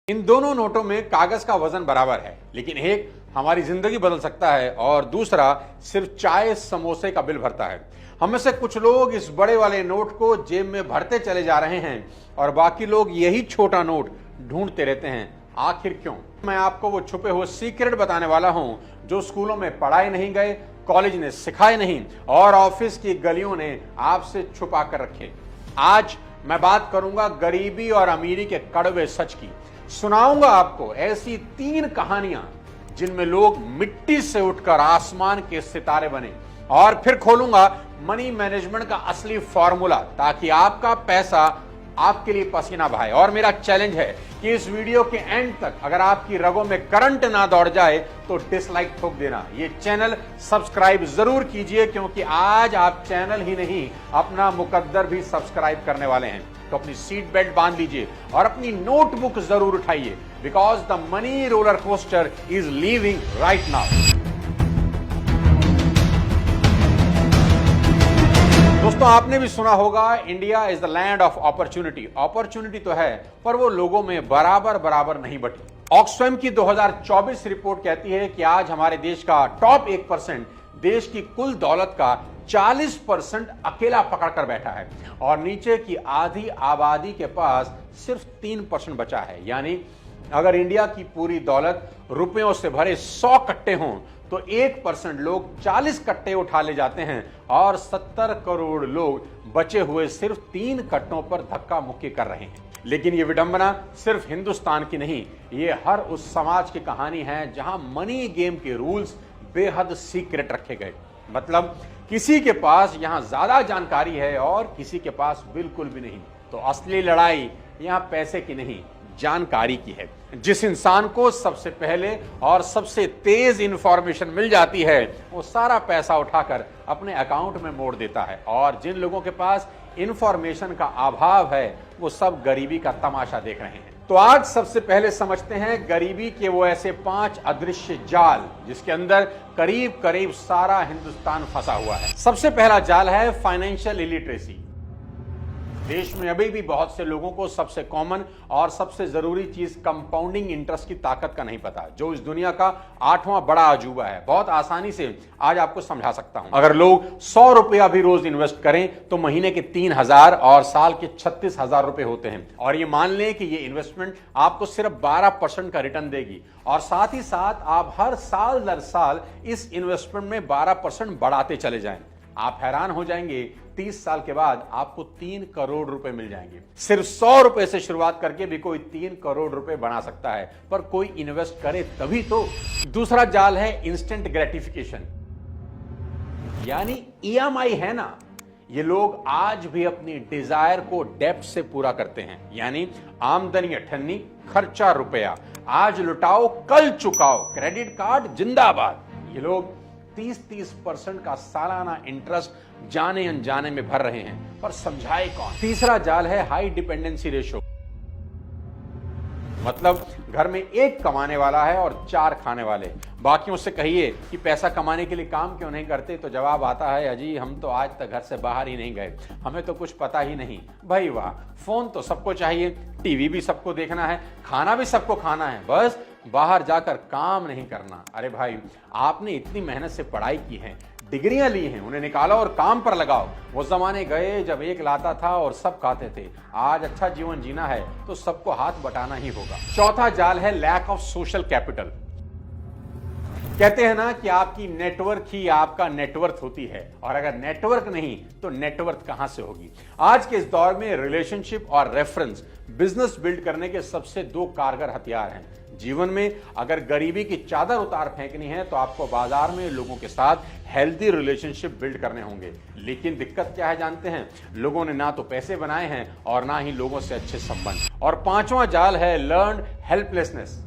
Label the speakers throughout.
Speaker 1: इन दोनों नोटों में कागज का वजन बराबर है, लेकिन एक हमारी जिंदगी बदल सकता है और दूसरा सिर्फ चाय समोसे का बिल भरता है। हम में से कुछ लोग इस बड़े वाले नोट को जेब में भरते चले जा रहे हैं और बाकी लोग यही छोटा नोट ढूंढते रहते हैं। आखिर क्यों? मैं आपको वो छुपे हुए सीक्रेट बताने वाला हूं जो स्कूलों में पढ़ाए नहीं गए, कॉलेज ने सिखाए नहीं और ऑफिस की गलियों ने आपसे छुपा कर रखे। आज मैं बात करूंगा गरीबी और अमीरी के कड़वे सच की। सुनाऊंगा आपको ऐसी 3 कहानियां जिनमें लोग मिट्टी से उठकर आसमान के सितारे बने, और फिर खोलूंगा मनी मैनेजमेंट का असली फॉर्मूला ताकि आपका पैसा आपके लिए पसीना बहाए। और मेरा चैलेंज है कि इस वीडियो के एंड तक अगर आपकी रगों में करंट ना दौड़ जाए तो डिसलाइक ठोक देना। ये चैनल सब्सक्राइब जरूर कीजिए, क्योंकि आज आप चैनल ही नहीं अपना मुकद्दर भी सब्सक्राइब करने वाले हैं। तो अपनी सीट बेल्ट बांध लीजिए और अपनी नोटबुक जरूर उठाइए, because the money roller coaster is leaving right now. दोस्तों, आपने भी सुना होगा India is the land of opportunity. Opportunity तो है, पर वो लोगों में बराबर नहीं बटी। ऑक्सफैम की 2024 रिपोर्ट कहती है कि आज हमारे देश का टॉप 1% देश की कुल दौलत का 40% अकेला पकड़ कर बैठा है और नीचे की आधी आबादी के पास सिर्फ 3% बचा है। यानी अगर इंडिया की पूरी दौलत रुपयों से भरे 100 कट्टे हों तो 1% लोग 40 कट्टे उठा ले जाते हैं और 70 करोड़ लोग बचे हुए सिर्फ 3 कट्टों पर धक्का मुक्की कर रहे हैं। लेकिन ये विडंबना सिर्फ हिंदुस्तान की नहीं, ये हर उस समाज की कहानी है जहां मनी गेम के रूल्स बेहद सीक्रेट रखे गए। मतलब किसी के पास यहां ज्यादा जानकारी है और किसी के पास बिल्कुल भी नहीं। तो असली लड़ाई यहां पैसे की नहीं, जानकारी की है। जिस इंसान को सबसे पहले और सबसे तेज इंफॉर्मेशन मिल जाती है वो सारा पैसा उठाकर अपने अकाउंट में मोड़ देता है, और जिन लोगों के पास इंफॉर्मेशन का अभाव है वो सब गरीबी का तमाशा देख रहे हैं। तो आज सबसे पहले समझते हैं गरीबी के वो ऐसे 5 अदृश्य जाल जिसके अंदर करीब करीब सारा हिंदुस्तान फंसा हुआ है। सबसे पहला जाल है फाइनेंशियल इलिटरेसी। देश में अभी भी बहुत से लोगों को सबसे कॉमन और सबसे जरूरी चीज कंपाउंडिंग इंटरेस्ट की ताकत का नहीं पता, जो इस दुनिया का 8वां बड़ा अजूबा है। बहुत आसानी से आज आपको समझा सकता हूं। अगर लोग 100 रुपया भी रोज इन्वेस्ट करें तो महीने के 3,000 और साल के 36,000 रुपए होते हैं। और ये मान लें कि ये इन्वेस्टमेंट आपको सिर्फ 12% का रिटर्न देगी, और साथ ही साथ आप हर साल दर साल इस इन्वेस्टमेंट में 12% बढ़ाते चले जाएं। आप हैरान हो जाएंगे, 30 साल के बाद आपको 3 करोड़ रुपए मिल जाएंगे। सिर्फ 100 रुपए से शुरुआत करके भी कोई 3 करोड़ रुपए बना सकता है, पर कोई इन्वेस्ट करे तभी तो। दूसरा जाल है इंस्टेंट ग्रेटिफिकेशन, यानी ईएमआई है ना। ये लोग आज भी अपनी डिजायर को डेप्थ से पूरा करते हैं, यानी आमदनी 98, खर्चा रुपया, आज लुटाओ कल चुकाओ, क्रेडिट कार्ड जिंदाबाद। ये लोग 30% का सालाना इंटरेस्ट जाने अनजाने में भर रहे हैं, पर समझाए कौन। तीसरा जाल है हाई डिपेंडेंसी रेशो। मतलब घर में एक कमाने वाला है और 4 खाने वाले। बाकियों से कहिए कि पैसा कमाने के लिए काम क्यों नहीं करते, तो जवाब आता है, अजी हम तो आज तक घर से बाहर ही नहीं गए, हमें तो कुछ पता ही नहीं। भाई वाह, फोन तो सबको चाहिए, टीवी भी सबको देखना है, खाना भी सबको खाना है, बस बाहर जाकर काम नहीं करना। अरे भाई, आपने इतनी मेहनत से पढ़ाई की है, डिग्रियां ली हैं, उन्हें निकालो और काम पर लगाओ। वो जमाने गए जब एक लाता था और सब खाते थे। आज अच्छा जीवन जीना है तो सबको हाथ बटाना ही होगा। चौथा जाल है लैक ऑफ सोशल कैपिटल। कहते हैं ना कि आपकी नेटवर्क ही आपका नेटवर्थ होती है, और अगर नेटवर्क नहीं तो नेटवर्थ कहां से होगी। आज के इस दौर में रिलेशनशिप और रेफरेंस बिजनेस बिल्ड करने के सबसे 2 कारगर हथियार हैं। जीवन में अगर गरीबी की चादर उतार फेंकनी है तो आपको बाजार में लोगों के साथ हेल्दी रिलेशनशिप बिल्ड करने होंगे। लेकिन दिक्कत क्या है जानते हैं? लोगों ने ना तो पैसे बनाए हैं और ना ही लोगों से अच्छे संबंध। और 5वां जाल है लर्न्ड हेल्पलेसनेस।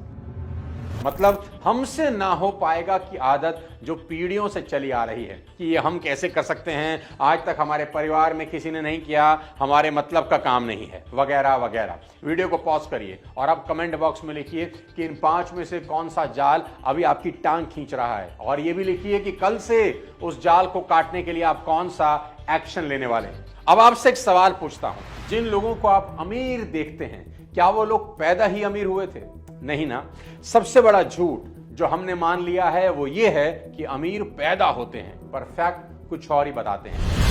Speaker 1: मतलब हमसे ना हो पाएगा की आदत जो पीढ़ियों से चली आ रही है कि ये हम कैसे कर सकते हैं, आज तक हमारे परिवार में किसी ने नहीं किया, हमारे मतलब का काम नहीं है, वगैरह वगैरह। वीडियो को पॉज करिए और अब कमेंट बॉक्स में लिखिए कि इन 5 में से कौन सा जाल अभी आपकी टांग खींच रहा है, और ये भी लिखिए कि कल से उस जाल को काटने के लिए आप कौन सा एक्शन लेने वाले हैं। अब आपसे एक सवाल पूछता हूं, जिन लोगों को आप अमीर देखते हैं क्या वो लोग पैदा ही अमीर हुए थे? नहीं ना। सबसे बड़ा झूठ जो हमने मान लिया है वो ये है कि अमीर पैदा होते हैं, पर फैक्ट कुछ और ही बताते हैं।